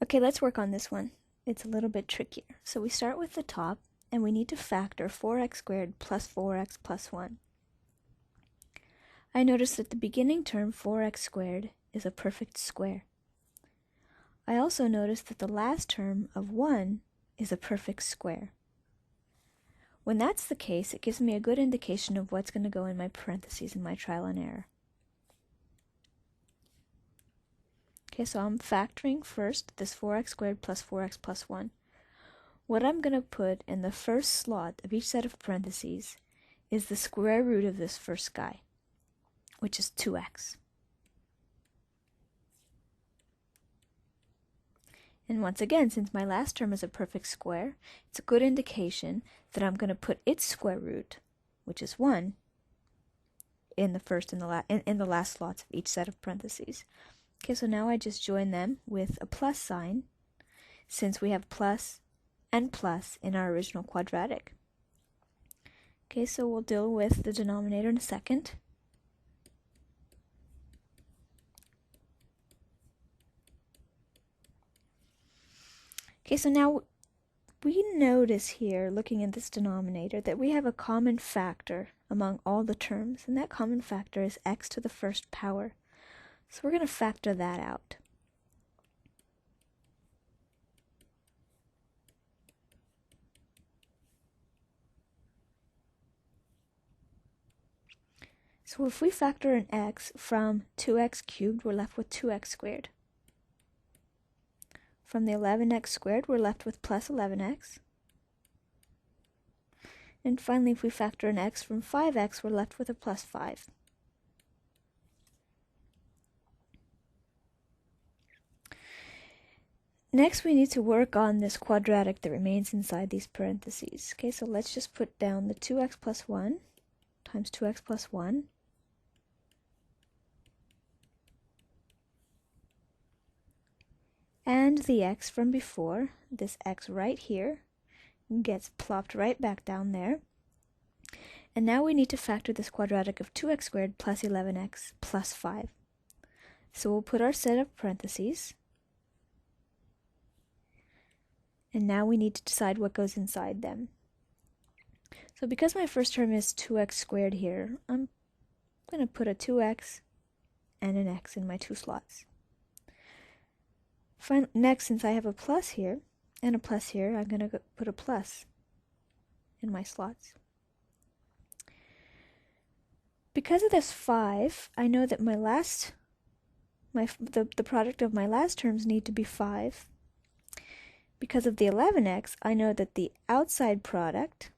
Okay, let's work on this one. It's a little bit trickier. So we start with the top, and we need to factor 4x squared plus 4x plus 1. I notice that the beginning term, 4x squared, is a perfect square. I also notice that the last term of 1 is a perfect square. When that's the case, it gives me a good indication of what's going to go in my parentheses in my trial and error. Okay, so I'm factoring first this 4x squared plus 4x plus 1. What I'm going to put in the first slot of each set of parentheses is the square root of this first guy, which is 2x. And once again, since my last term is a perfect square, it's a good indication that I'm going to put its square root, which is 1, in the first and in the last slots of each set of parentheses. Okay, so now I just join them with a plus sign, since we have plus and plus in our original quadratic. Okay, so we'll deal with the denominator in a second. Okay, so now we notice here, looking at this denominator, that we have a common factor among all the terms, and that common factor is x to the first power. So we're going to factor that out. So if we factor an x from 2x cubed, we're left with 2x squared. From the 11x squared, we're left with plus 11x. And finally, if we factor an x from 5x, we're left with a plus 5. Next, we need to work on this quadratic that remains inside these parentheses. Okay, so let's just put down the 2x plus 1 times 2x plus 1. And the x from before, this x right here, gets plopped right back down there. And now we need to factor this quadratic of 2x squared plus 11x plus 5. So we'll put our set of parentheses. And now we need to decide what goes inside them. So because my first term is 2x squared here, I'm going to put a 2x and an x in my two slots. Next, since I have a plus here and a plus here, I'm going to put a plus in my slots. Because of this 5, I know that the product of my last terms need to be 5. Because of the 11x, I know that the outside product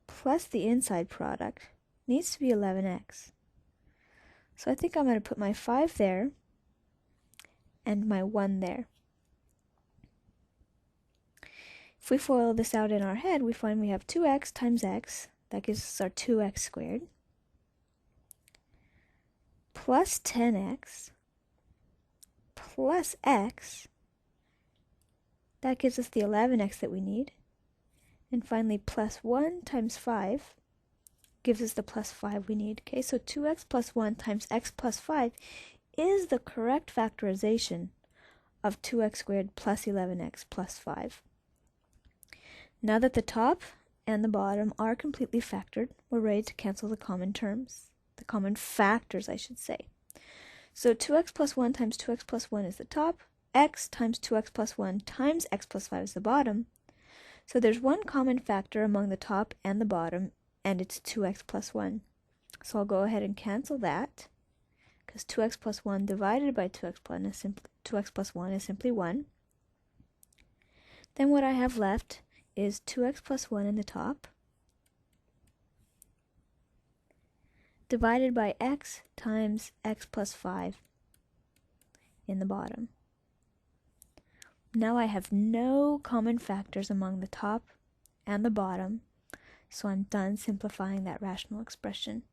plus the inside product needs to be 11x. So I think I'm going to put my 5 there and my 1 there. If we FOIL this out in our head, we find we have 2x times x, that gives us our 2x squared, plus 10x plus x, that gives us the 11x that we need. And finally, plus 1 times 5 gives us the plus 5 we need. Okay, so 2x plus 1 times x plus 5 is the correct factorization of 2x squared plus 11x plus 5. Now that the top and the bottom are completely factored, we're ready to cancel the common terms. The common factors, I should say. So 2x plus 1 times 2x plus 1 is the top. X times 2x plus 1 times x plus 5 is the bottom. So there's one common factor among the top and the bottom, and it's 2x plus 1. So I'll go ahead and cancel that, because 2x plus 1 divided by 2x plus 1 is simply 1. Then what I have left is 2x plus 1 in the top, divided by x times x plus 5 in the bottom. Now I have no common factors among the top and the bottom, so I'm done simplifying that rational expression.